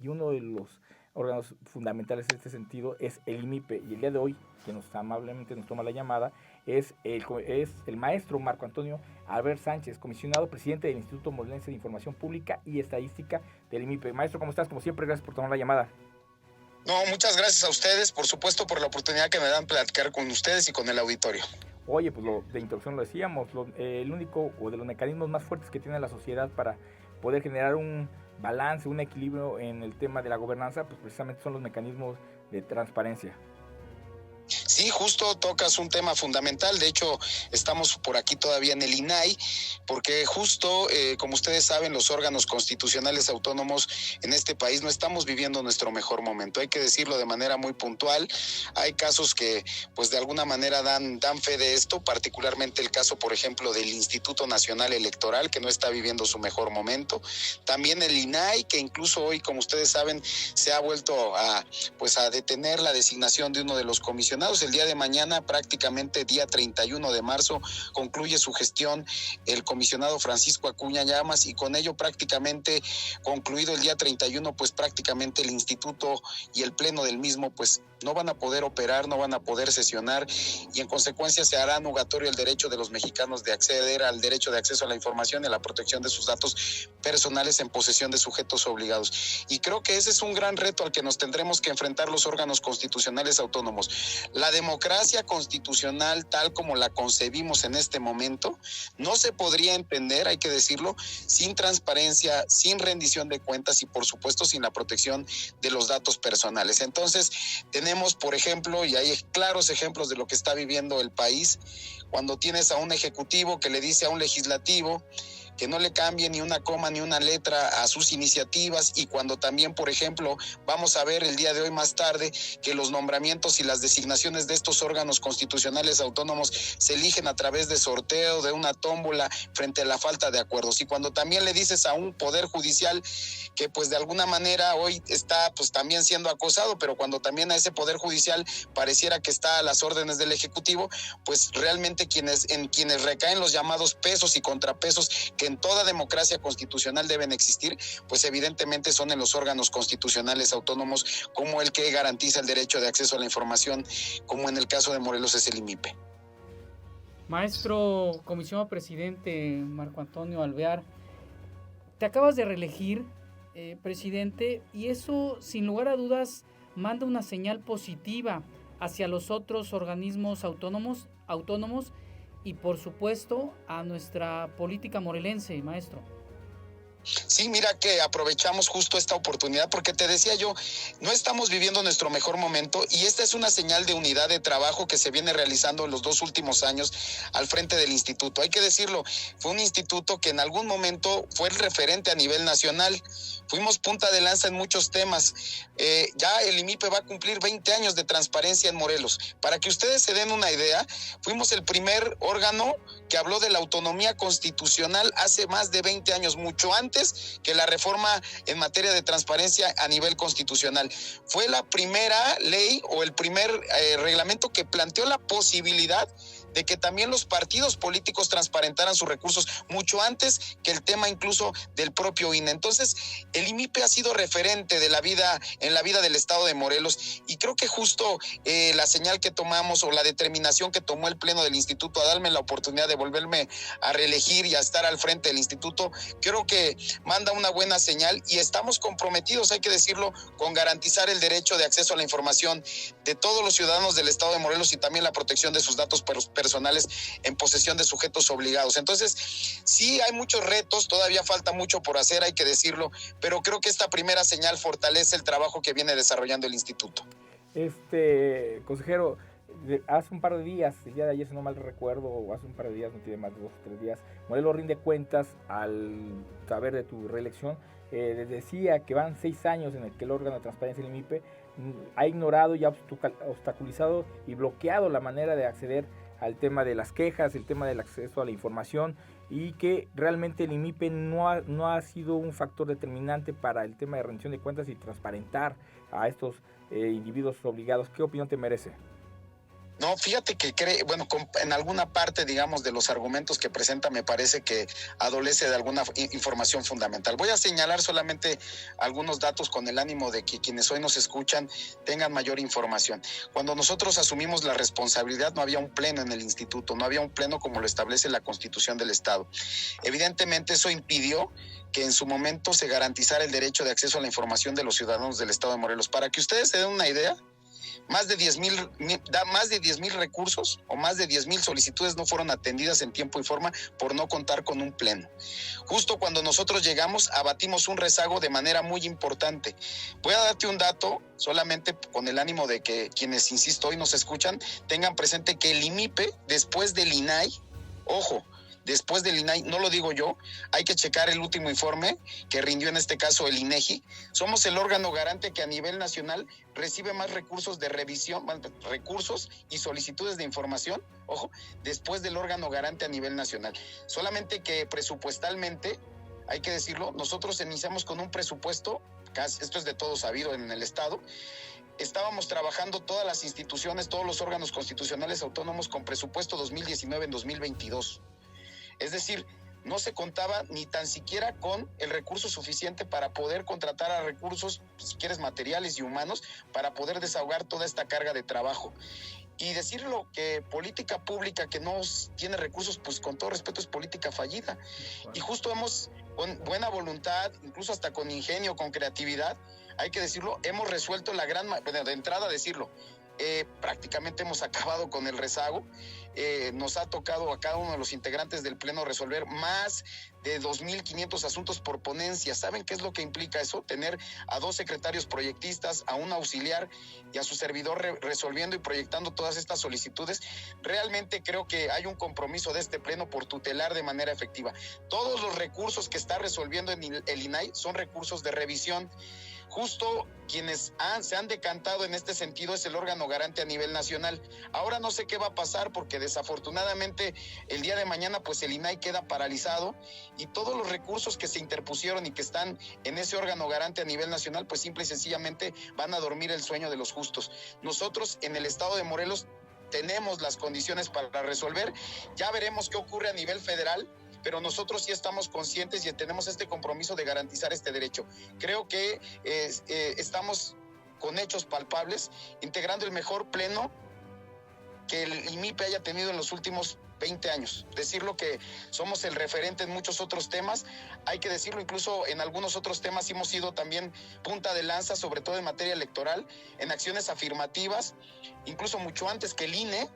y uno de los órganos fundamentales en este sentido es el IMIPE. Y el día de hoy, quien amablemente nos toma la llamada, es el maestro Marco Antonio Albert Sánchez, comisionado presidente del Instituto Morelense de Información Pública y Estadística del IMIPE. Maestro, ¿cómo estás? Como siempre, gracias por tomar la llamada. No, muchas gracias a ustedes, por supuesto, por la oportunidad que me dan platicar con ustedes y con el auditorio. Oye, pues de introducción lo decíamos, el único o de los mecanismos más fuertes que tiene la sociedad para poder generar un balance, un equilibrio en el tema de la gobernanza, pues precisamente son los mecanismos de transparencia. Sí, justo tocas un tema fundamental. De hecho, estamos por aquí todavía en el INAI, porque justo, como ustedes saben, los órganos constitucionales autónomos en este país no estamos viviendo nuestro mejor momento. Hay que decirlo de manera muy puntual. Hay casos que, pues, de alguna manera dan fe de esto, particularmente el caso, por ejemplo, del Instituto Nacional Electoral, que no está viviendo su mejor momento. También el INAI, que incluso hoy, como ustedes saben, se ha vuelto a detener la designación de uno de los comisionados. El día de mañana, prácticamente día 31 de marzo, concluye su gestión el comisionado Francisco Acuña Llamas, y con ello prácticamente concluido el día 31, pues prácticamente el instituto y el pleno del mismo pues no van a poder operar, no van a poder sesionar, y en consecuencia se hará nugatorio el derecho de los mexicanos de acceder al derecho de acceso a la información y a la protección de sus datos personales en posesión de sujetos obligados. Y creo que ese es un gran reto al que nos tendremos que enfrentar los órganos constitucionales autónomos. La democracia constitucional, tal como la concebimos en este momento, no se podría entender, hay que decirlo, sin transparencia, sin rendición de cuentas y, por supuesto, sin la protección de los datos personales. Entonces, tenemos, por ejemplo, y hay claros ejemplos de lo que está viviendo el país, cuando tienes a un ejecutivo que le dice a un legislativo que no le cambie ni una coma ni una letra a sus iniciativas, y cuando también, por ejemplo, vamos a ver el día de hoy más tarde que los nombramientos y las designaciones de estos órganos constitucionales autónomos se eligen a través de sorteo, de una tómbola, frente a la falta de acuerdos. Y cuando también le dices a un poder judicial que pues de alguna manera hoy está pues también siendo acosado, pero cuando también a ese poder judicial pareciera que está a las órdenes del ejecutivo, pues realmente en quienes recaen los llamados pesos y contrapesos que en toda democracia constitucional deben existir, pues evidentemente son en los órganos constitucionales autónomos, como el que garantiza el derecho de acceso a la información, como en el caso de Morelos es el IMIPE. Maestro comisionado presidente Marco Antonio Alvear, te acabas de reelegir, presidente, y eso sin lugar a dudas manda una señal positiva hacia los otros organismos autónomos y por supuesto a nuestra política morelense, maestro. Sí, mira que aprovechamos justo esta oportunidad porque te decía yo, no estamos viviendo nuestro mejor momento, y esta es una señal de unidad de trabajo que se viene realizando en los 2 últimos años al frente del instituto. Hay que decirlo, fue un instituto que en algún momento fue el referente a nivel nacional. Fuimos punta de lanza en muchos temas. Ya el IMIPE va a cumplir 20 años de transparencia en Morelos. Para que ustedes se den una idea, fuimos el primer órgano que habló de la autonomía constitucional hace más de 20 años, mucho antes que la reforma en materia de transparencia a nivel constitucional. Fue la primera ley o el primer reglamento que planteó la posibilidad de que también los partidos políticos transparentaran sus recursos mucho antes que el tema incluso del propio INE. Entonces, el IMIPE ha sido referente de la vida en la vida del estado de Morelos, y creo que justo la señal que tomamos o la determinación que tomó el pleno del instituto a darme la oportunidad de volverme a reelegir y a estar al frente del instituto, creo que manda una buena señal, y estamos comprometidos, hay que decirlo, con garantizar el derecho de acceso a la información de todos los ciudadanos del estado de Morelos y también la protección de sus datos personales en posesión de sujetos obligados. Entonces, sí hay muchos retos, todavía falta mucho por hacer, hay que decirlo, pero creo que esta primera señal fortalece el trabajo que viene desarrollando el instituto. Consejero, hace un par de días, el día de ayer si no mal recuerdo, o hace un par de días, no tiene más de 2 o 3 días, Morelos rinde cuentas al saber de tu reelección. Les decía que van 6 años en el que el órgano de transparencia del IMIPE ha ignorado y ha obstaculizado y bloqueado la manera de acceder al tema de las quejas, el tema del acceso a la información, y que realmente el IMIPE no ha sido un factor determinante para el tema de rendición de cuentas y transparentar a estos individuos obligados. ¿Qué opinión te merece? No, fíjate que en alguna parte, digamos, de los argumentos que presenta, me parece que adolece de alguna información fundamental. Voy a señalar solamente algunos datos con el ánimo de que quienes hoy nos escuchan tengan mayor información. Cuando nosotros asumimos la responsabilidad, no había un pleno en el instituto, no había un pleno como lo establece la Constitución del Estado. Evidentemente, eso impidió que en su momento se garantizara el derecho de acceso a la información de los ciudadanos del Estado de Morelos. Para que ustedes se den una idea, más de 10,000 recursos o más de 10,000 solicitudes no fueron atendidas en tiempo y forma por no contar con un pleno. Justo cuando nosotros llegamos, abatimos un rezago de manera muy importante. Voy a darte un dato, solamente con el ánimo de que quienes, insisto, hoy nos escuchan, tengan presente que el IMIPE, después del INAI, ojo, después del INAI, no lo digo yo, hay que checar el último informe que rindió en este caso el INEGI. Somos el órgano garante que a nivel nacional recibe más recursos de revisión, recursos y solicitudes de información, ojo, después del órgano garante a nivel nacional. Solamente que presupuestalmente, hay que decirlo, nosotros iniciamos con un presupuesto, esto es de todo sabido en el Estado. Estábamos trabajando todas las instituciones, todos los órganos constitucionales autónomos con presupuesto 2019 en 2022. Es decir, no se contaba ni tan siquiera con el recurso suficiente para poder contratar a recursos, si quieres, materiales y humanos, para poder desahogar toda esta carga de trabajo. Y decirlo que política pública que no tiene recursos, pues con todo respeto es política fallida. Y justo con buena voluntad, incluso hasta con ingenio, con creatividad, hay que decirlo, hemos resuelto de entrada decirlo, prácticamente hemos acabado con el rezago. Nos ha tocado a cada uno de los integrantes del Pleno resolver más de 2,500 asuntos por ponencia. ¿Saben qué es lo que implica eso? Tener a 2 secretarios proyectistas, a un auxiliar y a su servidor resolviendo y proyectando todas estas solicitudes. Realmente creo que hay un compromiso de este Pleno por tutelar de manera efectiva. Todos los recursos que está resolviendo el INAI son recursos de revisión. Justo quienes se han decantado en este sentido es el órgano garante a nivel nacional. Ahora no sé qué va a pasar porque desafortunadamente el día de mañana pues el INAI queda paralizado y todos los recursos que se interpusieron y que están en ese órgano garante a nivel nacional pues simple y sencillamente van a dormir el sueño de los justos. Nosotros en el estado de Morelos tenemos las condiciones para resolver. Ya veremos qué ocurre a nivel federal, pero nosotros sí estamos conscientes y tenemos este compromiso de garantizar este derecho. Creo que estamos con hechos palpables, integrando el mejor pleno que el IMIPE haya tenido en los últimos 20 años. Decirlo que somos el referente en muchos otros temas, hay que decirlo, incluso en algunos otros temas hemos sido también punta de lanza, sobre todo en materia electoral, en acciones afirmativas, incluso mucho antes que el INE.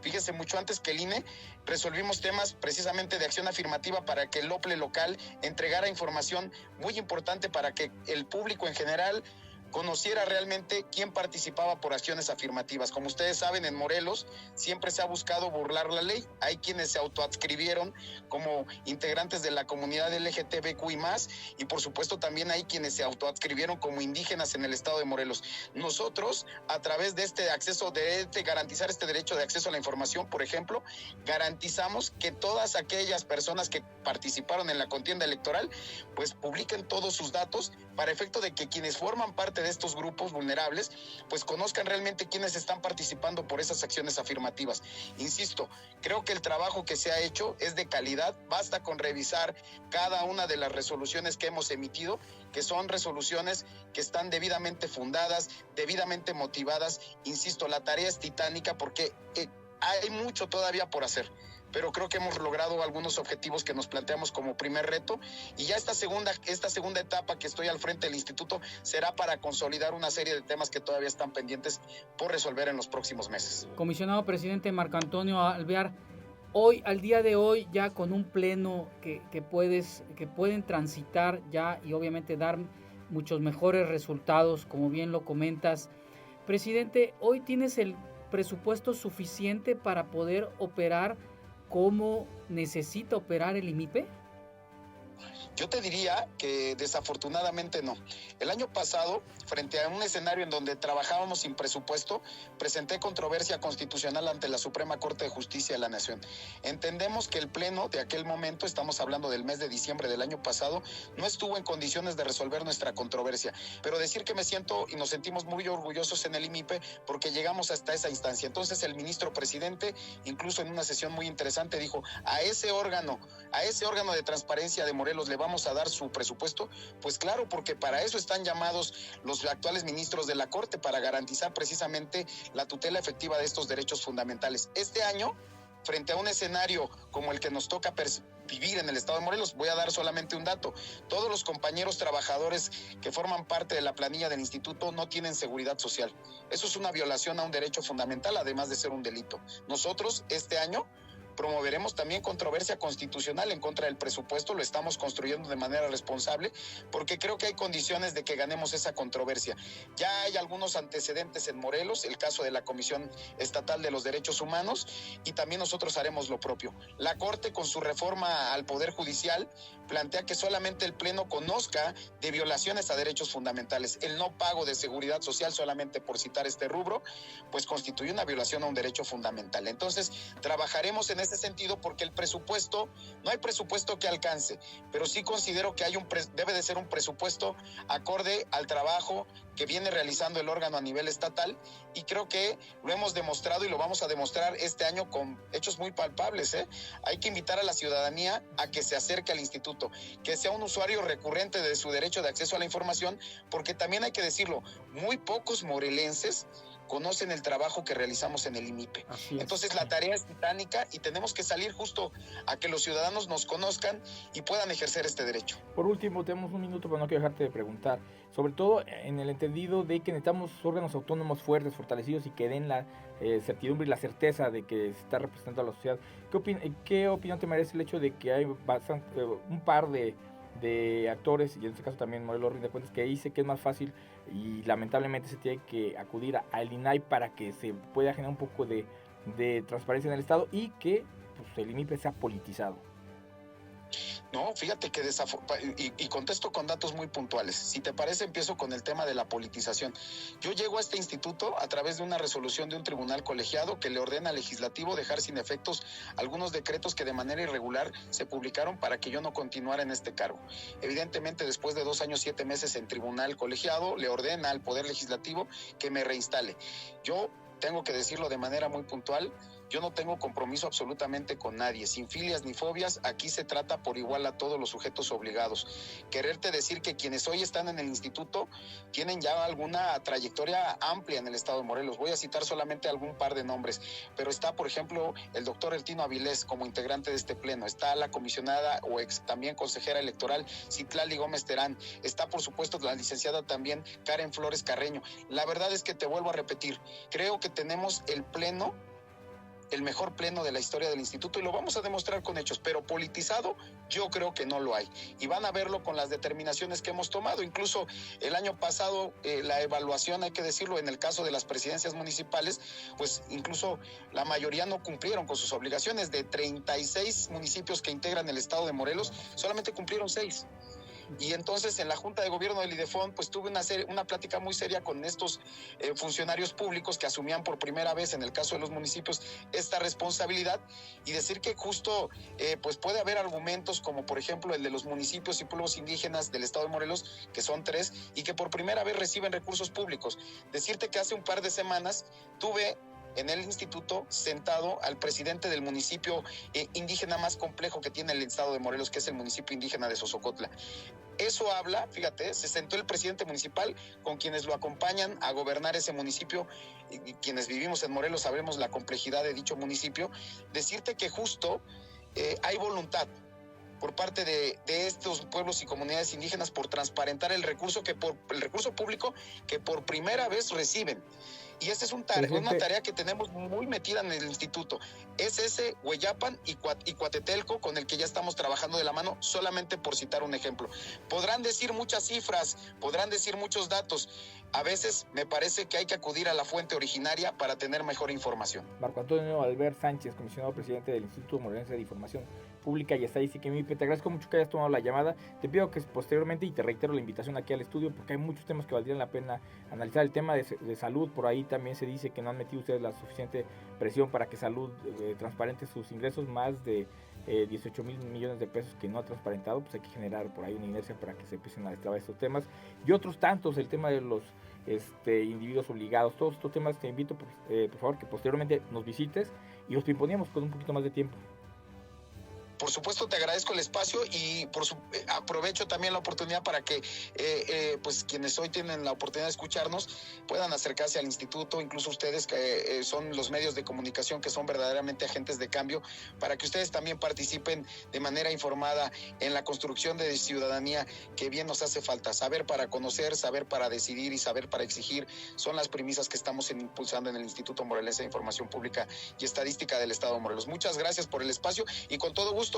Fíjese, mucho antes que el INE, resolvimos temas precisamente de acción afirmativa para que el OPLE local entregara información muy importante para que el público en general conociera realmente quién participaba por acciones afirmativas. Como ustedes saben, en Morelos siempre se ha buscado burlar la ley. Hay quienes se autoadscribieron como integrantes de la comunidad LGTBQ y más, y por supuesto también hay quienes se autoadscribieron como indígenas en el estado de Morelos. Nosotros, a través de este acceso, de garantizar este derecho de acceso a la información, por ejemplo, garantizamos que todas aquellas personas que participaron en la contienda electoral, pues publiquen todos sus datos para efecto de que quienes forman parte de estos grupos vulnerables, pues conozcan realmente quiénes están participando por esas acciones afirmativas. Insisto, creo que el trabajo que se ha hecho es de calidad. Basta con revisar cada una de las resoluciones que hemos emitido, que son resoluciones que están debidamente fundadas, debidamente motivadas. Insisto, la tarea es titánica porque hay mucho todavía por hacer, pero creo que hemos logrado algunos objetivos que nos planteamos como primer reto, y ya esta segunda etapa que estoy al frente del instituto será para consolidar una serie de temas que todavía están pendientes por resolver en los próximos meses. Comisionado presidente Marco Antonio Alvear, hoy, al día de hoy, ya con un pleno que pueden transitar ya y obviamente dar muchos mejores resultados, como bien lo comentas, presidente, hoy tienes el presupuesto suficiente para poder operar como necesita operar el IMIPE? Yo te diría que desafortunadamente no. El año pasado, frente a un escenario en donde trabajábamos sin presupuesto, presenté controversia constitucional ante la Suprema Corte de Justicia de la Nación. Entendemos que el Pleno de aquel momento, estamos hablando del mes de diciembre del año pasado, no estuvo en condiciones de resolver nuestra controversia. Pero decir que me siento y nos sentimos muy orgullosos en el IMIPE porque llegamos hasta esa instancia. Entonces el ministro presidente, incluso en una sesión muy interesante, dijo, a ese órgano de transparencia de Morelos le vamos a dar su presupuesto. Pues claro, porque para eso están llamados los actuales ministros de la Corte, para garantizar precisamente la tutela efectiva de estos derechos fundamentales. Este año, frente a un escenario como el que nos toca vivir en el estado de Morelos, voy a dar solamente un dato. Todos los compañeros trabajadores que forman parte de la planilla del instituto no tienen seguridad social. Eso es una violación a un derecho fundamental, además de ser un delito. Nosotros, este año, promoveremos también controversia constitucional en contra del presupuesto. Lo estamos construyendo de manera responsable porque creo que hay condiciones de que ganemos esa controversia. Ya hay algunos antecedentes en Morelos, el caso de la Comisión Estatal de los Derechos Humanos, y también nosotros haremos lo propio. La Corte, con su reforma al Poder Judicial, plantea que solamente el Pleno conozca de violaciones a derechos fundamentales. El no pago de seguridad social, solamente por citar este rubro, pues constituye una violación a un derecho fundamental. Entonces, trabajaremos en este sentido porque el presupuesto, no hay presupuesto que alcance, pero sí considero que debe de ser un presupuesto acorde al trabajo que viene realizando el órgano a nivel estatal, y creo que lo hemos demostrado y lo vamos a demostrar este año con hechos muy palpables. Hay que invitar a la ciudadanía a que se acerque al instituto, que sea un usuario recurrente de su derecho de acceso a la información, porque también hay que decirlo, muy pocos morelenses conocen el trabajo que realizamos en el IMIPE. Entonces la tarea es titánica y tenemos que salir justo a que los ciudadanos nos conozcan y puedan ejercer este derecho. Por último, tenemos un minuto, pero no quiero dejarte de preguntar, sobre todo en el entendido de que necesitamos órganos autónomos fuertes, fortalecidos y que den la certidumbre y la certeza de que se está representando a la sociedad. ¿Qué opinión te merece el hecho de que hay un par de actores, y en este caso también Morelos rinde cuentas, que dice que es más fácil y lamentablemente se tiene que acudir al INAI para que se pueda generar un poco de transparencia en el Estado y que pues, el IMIPE sea politizado? No, fíjate que y contesto con datos muy puntuales. Si te parece, empiezo con el tema de la politización. Yo llego a este instituto a través de una resolución de un tribunal colegiado que le ordena al legislativo dejar sin efectos algunos decretos que de manera irregular se publicaron para que yo no continuara en este cargo. Evidentemente, después de 2 años 7 meses en tribunal colegiado, le ordena al Poder Legislativo que me reinstale. Yo tengo que decirlo de manera muy puntual, yo no tengo compromiso absolutamente con nadie, sin filias ni fobias. Aquí se trata por igual a todos los sujetos obligados. Quererte decir que quienes hoy están en el instituto tienen ya alguna trayectoria amplia en el estado de Morelos. Voy a citar solamente algún par de nombres, pero está, por ejemplo, el doctor Eltino Avilés como integrante de este pleno, está la comisionada o también consejera electoral Citlali Gómez Terán, está por supuesto la licenciada también Karen Flores Carreño. La verdad es que te vuelvo a repetir, creo que tenemos el mejor pleno de la historia del instituto y lo vamos a demostrar con hechos, pero politizado yo creo que no lo hay y van a verlo con las determinaciones que hemos tomado. Incluso el año pasado la evaluación, hay que decirlo, en el caso de las presidencias municipales, pues incluso la mayoría no cumplieron con sus obligaciones. De 36 municipios que integran el estado de Morelos, solamente cumplieron 6. Y entonces en la Junta de Gobierno del IDEFON pues tuve una plática muy seria con estos funcionarios públicos que asumían por primera vez en el caso de los municipios esta responsabilidad, y decir que justo pues puede haber argumentos como por ejemplo el de los municipios y pueblos indígenas del estado de Morelos, que son 3 y que por primera vez reciben recursos públicos. Decirte que hace un par de semanas tuve en el instituto sentado al presidente del municipio indígena más complejo que tiene el estado de Morelos, que es el municipio indígena de Sosocotla. Eso habla, fíjate, se sentó el presidente municipal con quienes lo acompañan a gobernar ese municipio, y quienes vivimos en Morelos sabemos la complejidad de dicho municipio. Decirte que justo hay voluntad por parte de estos pueblos y comunidades indígenas por transparentar el recurso público que por primera vez reciben. Y esta es una tarea que tenemos muy metida en el instituto. Es ese Hueyapan y Cuatetelco con el que ya estamos trabajando de la mano, solamente por citar un ejemplo. Podrán decir muchas cifras, podrán decir muchos datos. A veces me parece que hay que acudir a la fuente originaria para tener mejor información. Marco Antonio Albert Sánchez, comisionado presidente del Instituto Morelense de Información. Pública y Estadística INMIPE. Te agradezco mucho que hayas tomado la llamada. Te pido que posteriormente, y te reitero la invitación aquí al estudio, porque hay muchos temas que valdrían la pena analizar. El tema de salud, por ahí también se dice que no han metido ustedes la suficiente presión para que Salud transparente sus ingresos, más de 18 mil millones de pesos que no ha transparentado. Pues hay que generar por ahí una inercia para que se empiecen a destrabar estos temas y otros tantos, el tema de los individuos obligados, todos estos temas. Te invito por favor que posteriormente nos visites y los imponíamos con un poquito más de tiempo. Por supuesto, te agradezco el espacio y aprovecho también la oportunidad para que pues quienes hoy tienen la oportunidad de escucharnos puedan acercarse al instituto, incluso ustedes que son los medios de comunicación que son verdaderamente agentes de cambio, para que ustedes también participen de manera informada en la construcción de ciudadanía que bien nos hace falta. Saber para conocer, saber para decidir y saber para exigir son las premisas que estamos impulsando en el Instituto Morelense de Información Pública y Estadística del Estado de Morelos. Muchas gracias por el espacio y con todo gusto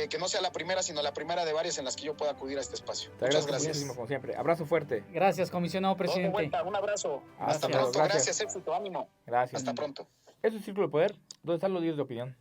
que no sea la primera, sino la primera de varias en las que yo pueda acudir a este espacio. Muchas gracias. Como siempre. Abrazo fuerte. Gracias, comisionado presidente. Vuelta, un abrazo. Hasta pronto. Gracias, éxito, ánimo. Gracias. Hasta pronto. Eso es Círculo de Poder. ¿Dónde están los líderes de opinión?